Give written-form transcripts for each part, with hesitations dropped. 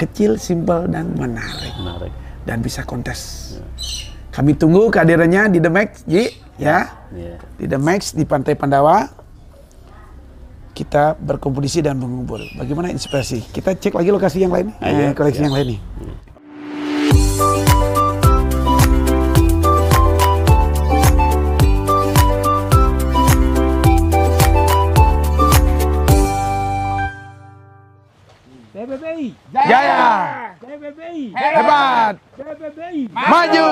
kecil, simpel, dan menarik. Dan bisa kontes. Kami tunggu kehadirannya di The Max, Ji, ya. Di The Max di Pantai Pandawa. Kita berkompetisi dan mengumpul. Bagaimana inspirasi? Kita cek lagi lokasi yang lain, koleksi yang lain nih. PBBI Jaya, PBBI hebat, PBBI maju.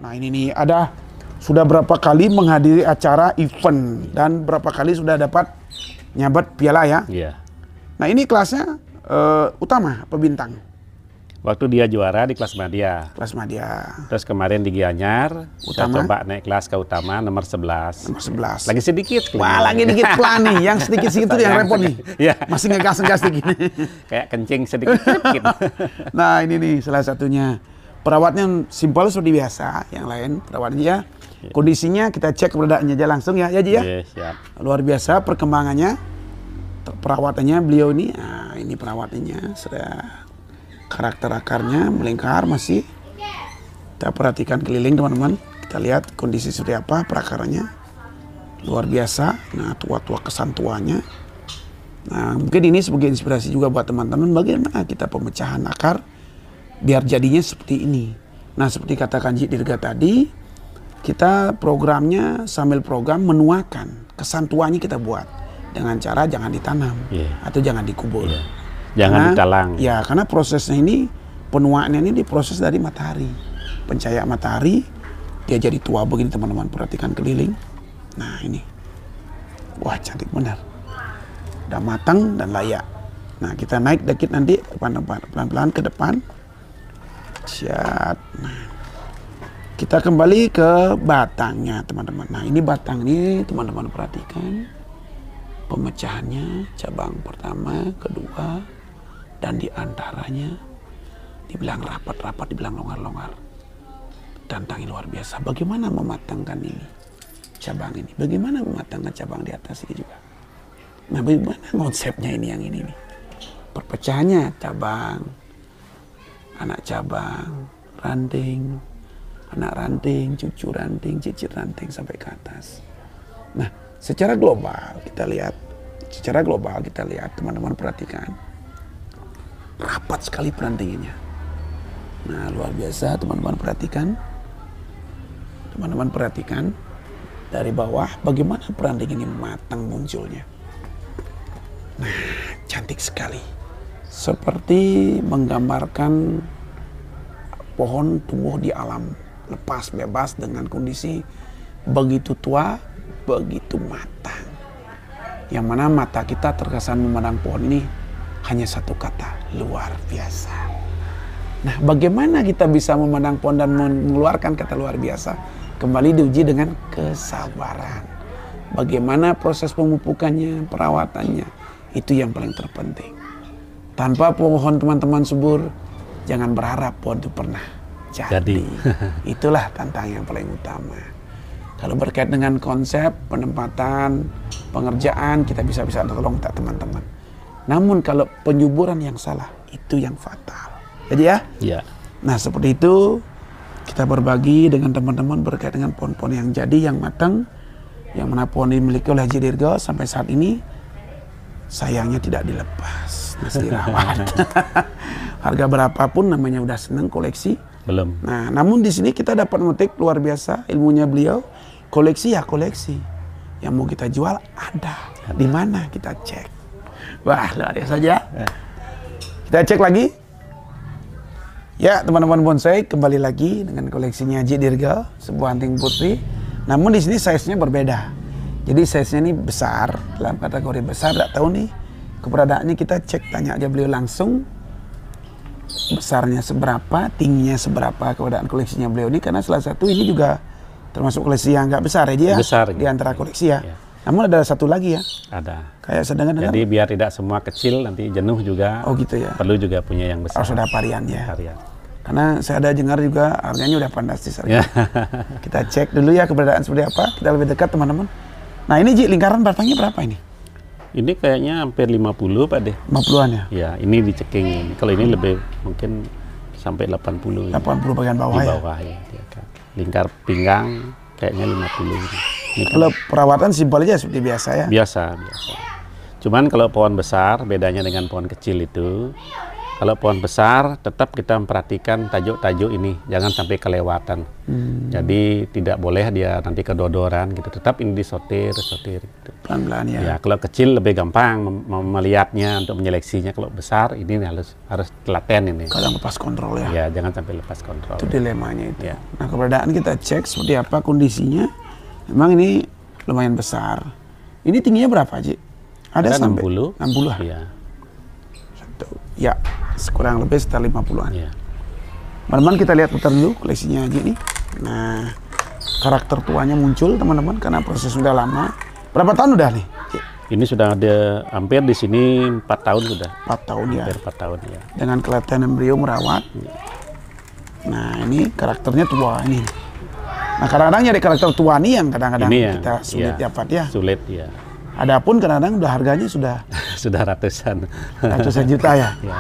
Nah ini nih, sudah berapa kali menghadiri acara event dan berapa kali sudah dapat nyabat piala ya? Iya. Nah ini kelasnya utama apa bintang? Waktu dia juara di kelas Madya. Kelas Madya. Terus kemarin di Gianyar, saya Utama? coba naik kelas ke utama nomor 11. Nomor 11. Lagi sedikit. Wah lagi dikit pelan nih, yang sedikit-sedikit itu yang repot nih. Iya. Masih ngegas-ngegas gini. Kayak kencing sedikit. Gitu. Nah ini nih salah satunya. Perawatnya simpel seperti biasa, yang lain perawatnya ya. Kondisinya kita cek keberadaannya aja langsung ya, Ji ya. Yes, siap. Luar biasa perkembangannya. Perawatannya beliau ini, nah ini perawatannya sudah karakter akarnya melingkar masih. Kita perhatikan keliling teman-teman. Kita lihat kondisi seperti apa perakarannya. Luar biasa. Nah tua-tua kesan tuanya. Nah mungkin ini sebagai inspirasi juga buat teman-teman bagaimana kita pemecahan akar biar jadinya seperti ini. Nah seperti katakan Ji Dirga tadi, kita programnya sambil program menuakan kesan tuanya kita buat dengan cara jangan ditanam atau jangan dikubur. Jangan ditalang. Ya karena prosesnya ini penuaannya ini diproses dari matahari, pencahayaan matahari dia jadi tua begini teman-teman, perhatikan keliling. Nah ini, wah cantik benar, udah matang dan layak. Nah kita naik dikit nanti pelan-pelan ke depan. Siap. Nah, kita kembali ke batangnya teman-teman. Nah ini batang ini teman-teman perhatikan pemecahannya, cabang pertama, kedua, dan diantaranya dibilang rapat-rapat, dibilang longgar-longgar. Tantangan luar biasa. Bagaimana mematangkan ini cabang ini? Bagaimana mematangkan cabang di atas ini juga? Nah bagaimana konsepnya ini yang ini nih? Perpecahannya cabang, anak cabang, ranting, anak ranting, cucu ranting, cicit ranting sampai ke atas. Nah, secara global kita lihat, teman-teman perhatikan, rapat sekali perantingannya. Nah, luar biasa teman-teman perhatikan dari bawah bagaimana peranting ini matang munculnya. Nah, cantik sekali. Seperti menggambarkan pohon tumbuh di alam lepas bebas dengan kondisi begitu tua, begitu matang. Yang mana mata kita terkesan memandang pohon ini hanya satu kata, luar biasa. Nah, bagaimana kita bisa memandang pohon dan mengeluarkan kata luar biasa? Kembali diuji dengan kesabaran. Bagaimana proses pemupukannya, perawatannya, itu yang paling terpenting. Tanpa pohon teman-teman subur, jangan berharap pohon itu pernah jadi. Itulah tantangan yang paling utama. Kalau berkait dengan konsep penempatan, pengerjaan, kita bisa tolong tak teman-teman. Namun kalau penyuburan yang salah, itu yang fatal. Jadi ya, Nah seperti itu kita berbagi dengan teman-teman berkait dengan pohon-pohon yang jadi, yang matang, yang mana pohon dimiliki oleh Haji Dirga sampai saat ini sayangnya tidak dilepas, masih dirawat. Harga berapapun namanya udah seneng koleksi. Belum. Nah, namun di sini kita dapat memetik luar biasa ilmunya beliau. Koleksi ya koleksi. Yang mau kita jual ada. Di mana kita cek. Wah, luar biasa saja. Kita cek lagi. Ya, teman-teman bonsai, kembali lagi dengan koleksinya Haji Dirga, sebuah anting putri. Namun di sini size-nya berbeda. Jadi size-nya ini besar, dalam kategori besar. Tidak tahu nih keberadaannya, kita cek, tanya aja beliau langsung. Besarnya seberapa, tingginya seberapa keberadaan koleksinya beliau ini, karena salah satu ini juga termasuk koleksi yang nggak besar ya, besar di antara koleksi ya. Ya. Namun ada satu lagi ya. Ada. Kayak sedang dengar. Jadi biar tidak semua kecil, nanti jenuh juga. Oh gitu ya. Perlu juga punya yang besar. Harus ada varian ya. Varian. Karena saya ada dengar juga harganya udah fantastis. Ya. Kita cek dulu ya keberadaan seperti apa. Kita lebih dekat teman-teman. Nah ini Ji, lingkaran batangnya berapa ini? Ini kayaknya hampir 50 Pak deh. 50-an ya? Ya, ini di ceking. Kalau ini lebih mungkin sampai 80. 80 bagian bawah di ya? bawah ya. Lingkar pinggang kayaknya 50. Ini Kalau perawatan simpel aja seperti biasa ya? biasa. Cuman kalau pohon besar, bedanya dengan pohon kecil itu, kalau pohon besar tetap kita memperhatikan tajuk-tajuk ini, jangan sampai kelewatan. Jadi tidak boleh dia nanti kedodoran gitu. Tetap ini disortir gitu. Pelan-pelan ya? Ya, kalau kecil lebih gampang melihatnya untuk menyeleksinya. Kalau besar ini harus telaten ini. Kadang lepas kontrol ya? Ya, jangan sampai lepas kontrol. Itu dilemanya itu. Ya. Nah keberadaan kita cek seperti apa kondisinya. Memang ini lumayan besar. Ini tingginya berapa Ji? Ada sampai 60. 60 Iya. Ya, kurang lebih sekitar 50-an. Iya. Teman-teman kita lihat putar dulu koleksinya Haji ini. Nah, karakter tuanya muncul teman-teman karena proses sudah lama. Berapa tahun udah nih? Ji? Ini sudah ada hampir di sini 4 tahun sudah. 4 tahun ya. Hampir 4 tahun ya. Dengan kelihatan embrio merawat. Nah, ini karakternya tua ini. Nah, kadang-kadang nyari karakter tua nih yang kadang-kadang Ini ya, kita sulit ya, dapat ya. Sulit ya. Adapun kadang-kadang udah harganya sudah Sudah ratusan. ratusan juta ya. Ya.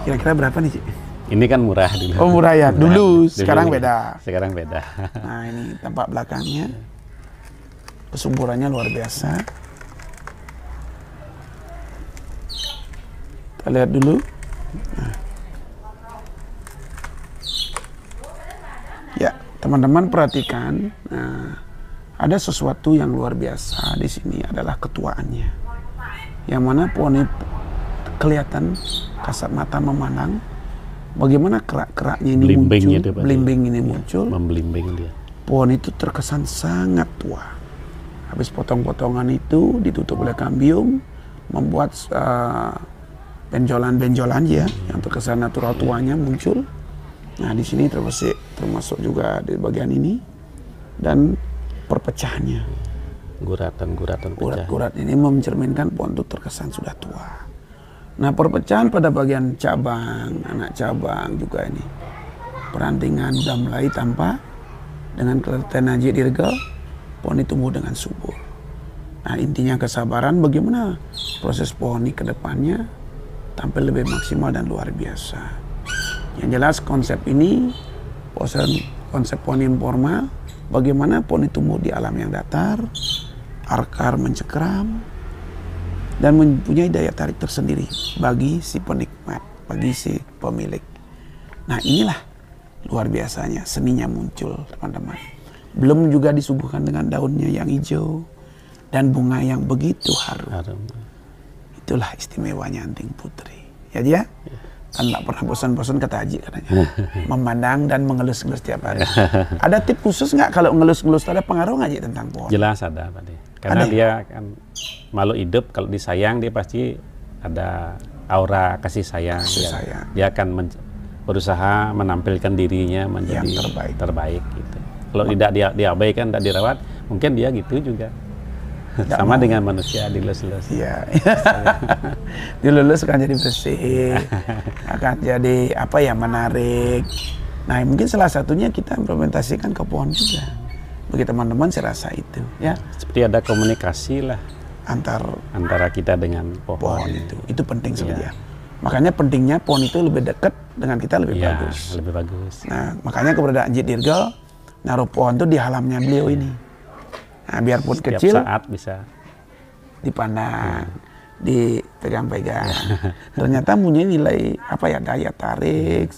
Kira-kira berapa nih, Ci? Ini kan murah dulu. Oh, murah ya. Dulu, Dulu, sekarang ya. beda. Sekarang beda. Nah, ini tampak belakangnya. Kesuburannya luar biasa. Kita lihat dulu. Nah. Ya, teman-teman perhatikan. Nah, ada sesuatu yang luar biasa di sini adalah ketuaannya. Yang mana pohon ini kelihatan kasat mata memandang. Bagaimana kerak-keraknya ini Belimbingnya muncul, itu, Pak. belimbing ini muncul. Membelimbing dia. Pohon itu terkesan sangat tua. Habis potong-potongan itu ditutup oleh kambium, membuat benjolan-benjolan ya, yang terkesan natural tuanya muncul. Nah di sini termasuk juga di bagian ini dan perpecahannya. Guratan-guratan pecah. Urat-urat ini mencerminkan pohon itu terkesan sudah tua. Nah perpecahan pada bagian cabang, anak cabang juga ini. Perantingan sudah mulai tampak. Dengan kelihatan Haji Dirga, pohon ini tumbuh dengan subur. Nah intinya kesabaran bagaimana proses pohon ini ke depannya tampil lebih maksimal dan luar biasa. Yang jelas konsep ini, konsep pohon informal, bagaimana pohon ini tumbuh di alam yang datar, akar mencekram, dan mempunyai daya tarik tersendiri bagi si penikmat, bagi si pemilik. Nah inilah luar biasanya seninya muncul teman-teman. Belum juga disuguhkan dengan daunnya yang hijau dan bunga yang begitu harum. Itulah istimewanya anting putri. Ya dia? Kan tak pernah bosan-bosan kata Haji katanya. Memandang dan mengelus-elus tiap hari. Ada tip khusus nggak kalau ngelus-ngelus, ada pengaruh nggak Haji tentang pohon? Jelas ada Pak De. Karena Ada. dia kan makhluk hidup, kalau disayang dia pasti ada aura kasih sayang. Kasih Ya. sayang. Dia akan berusaha menampilkan dirinya menjadi Yang terbaik. gitu. Kalau tidak diabaikan, tidak dirawat, mungkin dia gitu juga. Nggak Sama mau. dengan manusia dilus-lus. Iya. Dilulus akan jadi bersih, akan jadi apa ya, menarik. Nah mungkin salah satunya kita implementasikan ke pohon juga. Bagi teman-teman saya rasa itu ya, Seperti ada komunikasi lah antara antara kita dengan pohon pohon. itu penting sebenarnya. Makanya pentingnya pohon itu lebih dekat dengan kita lebih Ya, bagus. lebih bagus. Nah, makanya keberadaan Jit Dirgal naruh pohon itu di halamannya beliau ini. Nah, biarpun Setiap kecil saat bisa. dipandang, dipegang-pegang. Ternyata punya nilai apa ya, daya tarik,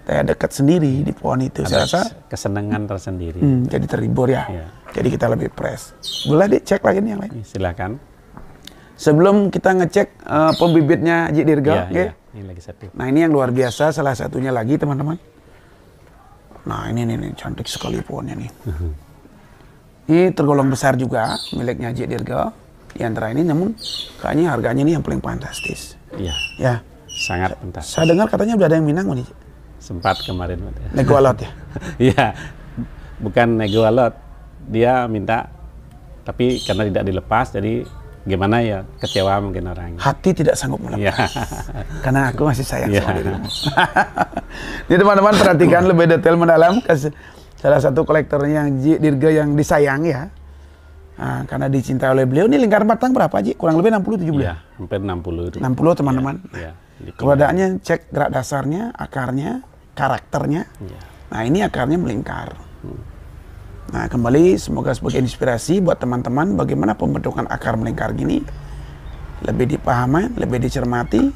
daya dekat sendiri di pohon itu. Saya rasa Kesenangan tersendiri. jadi terhibur ya. Iya. Jadi kita lebih fresh. Boleh dicek lagi nih yang lain. Silakan. Sebelum kita ngecek pembibitnya Jit Dirgal, Iya, oke? iya. Ini lagi satu. Nah ini yang luar biasa, salah satunya lagi teman-teman. Nah ini nih, cantik sekali pohonnya nih. Ini tergolong besar juga miliknya Jit Dirgal. Di antara ini, namun kayaknya harganya ini yang paling fantastis. Iya. Ya, Sangat fantastis. saya dengar katanya udah ada yang minang nih. Sempat kemarin. Nego alot ya. Iya. Bukan nego alot. Dia minta, tapi karena tidak dilepas, jadi gimana ya, kecewa mungkin orangnya. Hati tidak sanggup melepas. Iya. Karena aku masih sayang Iya. sama dirimu. Ini teman-teman perhatikan lebih detail mendalam ke salah satu kolektornya yang Jit Dirgal yang disayang ya. Nah, karena dicintai oleh beliau. Ini lingkaran batang berapa Ji? Kurang lebih 60-70? Iya, hampir 60 itu. 60 teman-teman. Iya. Keberadaannya cek gerak dasarnya, akarnya, karakternya. Iya. Nah ini akarnya melingkar. Nah kembali semoga sebagai inspirasi buat teman-teman bagaimana pembentukan akar melingkar gini lebih dipahami, lebih dicermati.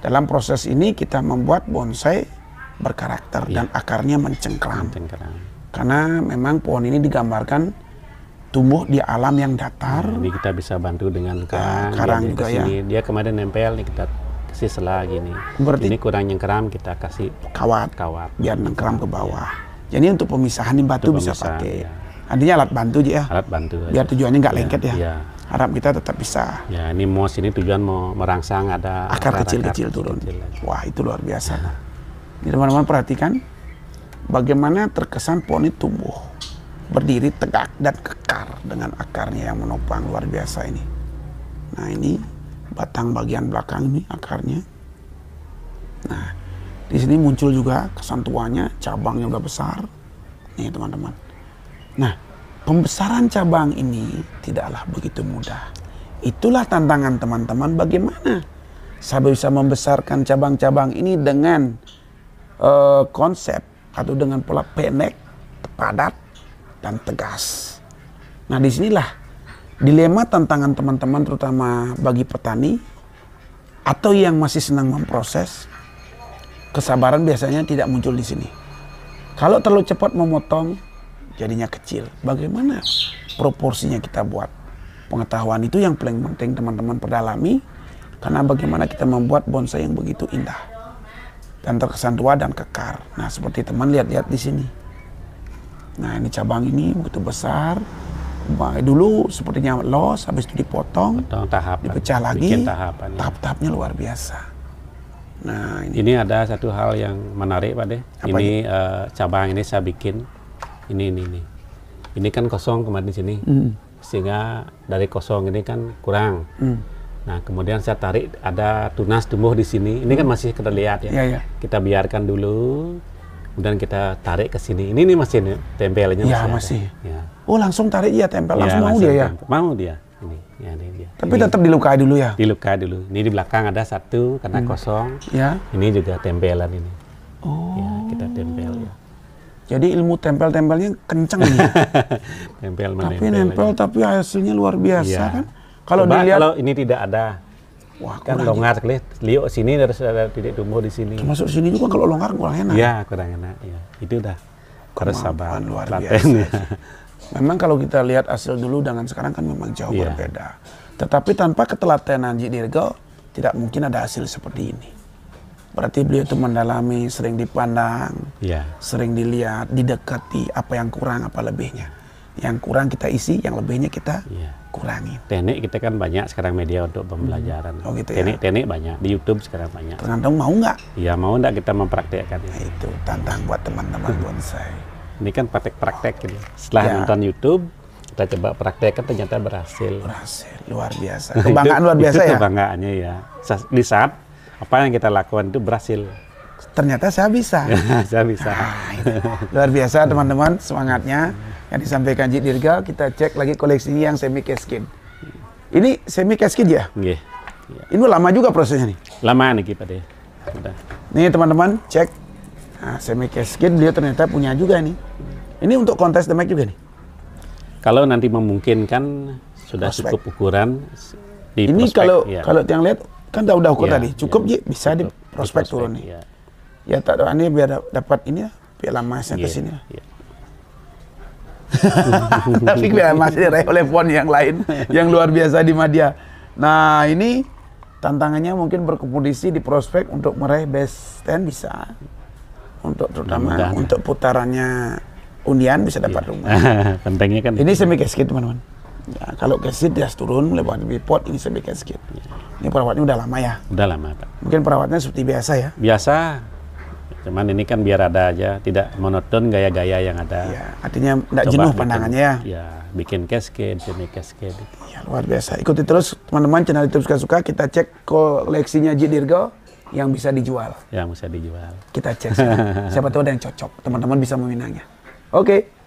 Dalam proses ini kita membuat bonsai berkarakter dan akarnya mencengkram. Cengkerang. Karena memang pohon ini digambarkan tumbuh di alam yang datar. Ini kita bisa bantu dengan karang. karang Dia juga kesini. Dia kemarin nempel nih, kita kasih selah gini. Berarti- ini kurang nyengkeram, kita kasih Kawat kawat. biar nengkeram ke bawah. Jadi untuk pemisahan di batu Untuk bisa pemisahan, pakai. ya. Artinya alat bantu Ji ya. Alat bantu. aja. Biar tujuannya nggak lengket ya. Iya. Harap kita tetap bisa. Ya, ini mos ini tujuan mau merangsang ada Akar kecil-kecil turun. kecil aja. Wah itu luar biasa. Ini teman-teman perhatikan bagaimana terkesan pohon ini tumbuh, berdiri tegak dan kekar dengan akarnya yang menopang luar biasa ini. Nah ini batang bagian belakang ini akarnya. Nah di sini muncul juga kesan tuanya, cabangnya udah besar. Nih teman-teman. Nah pembesaran cabang ini tidaklah begitu mudah. Itulah tantangan teman-teman, bagaimana saya bisa membesarkan cabang-cabang ini dengan konsep atau dengan pola pendek, padat, dan tegas. Nah disinilah dilema tantangan teman-teman, terutama bagi petani atau yang masih senang memproses. Kesabaran biasanya tidak muncul di sini. Kalau terlalu cepat memotong, jadinya kecil. Bagaimana proporsinya kita buat? Pengetahuan itu yang paling penting teman-teman perdalami, karena bagaimana kita membuat bonsai yang begitu indah dan terkesan tua dan kekar. Nah seperti teman lihat-lihat di sini. Nah ini cabang ini begitu besar. Dulu sepertinya los, habis itu dipotong, Potong tahapan. dipecah lagi. Bikin tahapan. Ya. Tahap-tahapnya luar biasa. Nah ini Ini ada satu hal yang menarik Pak De. Apa Ini cabang ini saya bikin. Ini. Ini kan kosong kemarin di sini. Sehingga dari kosong ini kan kurang. Nah, kemudian saya tarik ada tunas tumbuh di sini. Ini kan masih terlihat ya. Iya, iya. Kita biarkan dulu. Kemudian kita tarik ke sini. Ini masih nih, tempelnya Ya, masih. masih. Ada. Ya. Oh langsung tarik ya tempel, Ya, langsung mau dia ya. tempel. Mau dia. Ini, ya ini dia. Tapi Ini tetap dilukai dulu ya. dilukai dulu. Ini di belakang ada satu karena kosong. Ya. Ini juga tempelan ini. Oh. Ya, kita tempel ya. Jadi ilmu tempel-tempelnya kenceng nih. Tempel Tapi menempel. nempel aja. tapi hasilnya luar biasa Iya. kan. Kalau Coba dilihat, kalau ini tidak ada, wah kan kurang. longgar sekali. Liuk sini harus ada titik tumbuh di sini. Masuk sini juga kalau longgar kurang enak. Iya, kurang enak. Ya, itu udah harus sabar. Kemampuan luar Telaten, biasa. ya. Memang kalau kita lihat hasil dulu dengan sekarang kan memang jauh Iya. berbeda. Tetapi tanpa ketelatenan Jit Dirgal tidak mungkin ada hasil seperti ini. Berarti beliau itu mendalami, sering dipandang, Iya. sering dilihat, didekati apa yang kurang, apa lebihnya. Yang kurang kita isi, yang lebihnya kita Iya. kurangin. Teknik kita kan banyak sekarang media untuk pembelajaran. Oh, gitu ya. Teknik-teknik banyak di YouTube sekarang banyak. Tergantung mau nggak? Iya, mau enggak kita mempraktekkan Nah, ini? itu tantang buat teman-teman bonsai. Ini kan praktek-praktek gitu. Setelah Ya. nonton YouTube, kita coba praktekkan ternyata berhasil. Berhasil, luar biasa. Kebanggaan luar biasa itu ya. Kebanggaannya ya. Di saat apa yang kita lakukan itu berhasil. Ternyata saya bisa. Saya bisa. Nah, itu. Luar biasa teman-teman semangatnya yang disampaikan Jit Dirgal. Kita cek lagi koleksinya yang semi cascade. Ini semi cascade ya? Nggih. Iya. Ini lama juga prosesnya nih. Lama nih Pak deh. Sudah. Nih teman-teman, cek. Nah, semi cascade beliau ternyata punya juga nih. Ini untuk kontes The Mac juga nih. Kalau nanti memungkinkan sudah Prospek. cukup ukuran di Ini prospek, kalau ya. kalau yang lihat kan udah ukur Ya, tadi. Cukup ya, Ji, bisa di cukup. prospek turun nih. Ya. Ya tak ini biar dapat ini ya, piala emasnya ke Iya, sini lah. iya. Tapi piala emas diraih oleh pon yang lain yang luar biasa di Madya. Nah, ini tantangannya mungkin berkompetisi di prospek untuk meraih best 10 bisa. Untuk terutama Mudah-mudahan. untuk putarannya undian bisa dapat rumah. Pentingnya kan Ini semi cascade teman-teman. Ya, kalau cascade dia turun lewat bipod, ini semi cascade. Ini perawatnya udah lama ya. udah lama Pak. Mungkin perawatnya seperti biasa ya. Biasa. Cuman ini kan biar ada aja, tidak monoton gaya-gaya yang ada. Ya, artinya tidak Coba jenuh bikin- pandangannya ya. Ya, bikin cascade, semi cascade. Ya, luar biasa. Ikuti terus teman-teman channel YouTube Suka-Suka. Kita cek koleksinya Ji Dirgo yang bisa dijual. Yang bisa dijual. Kita cek. Siapa tahu ada yang cocok. Teman-teman bisa meminangnya. Oke.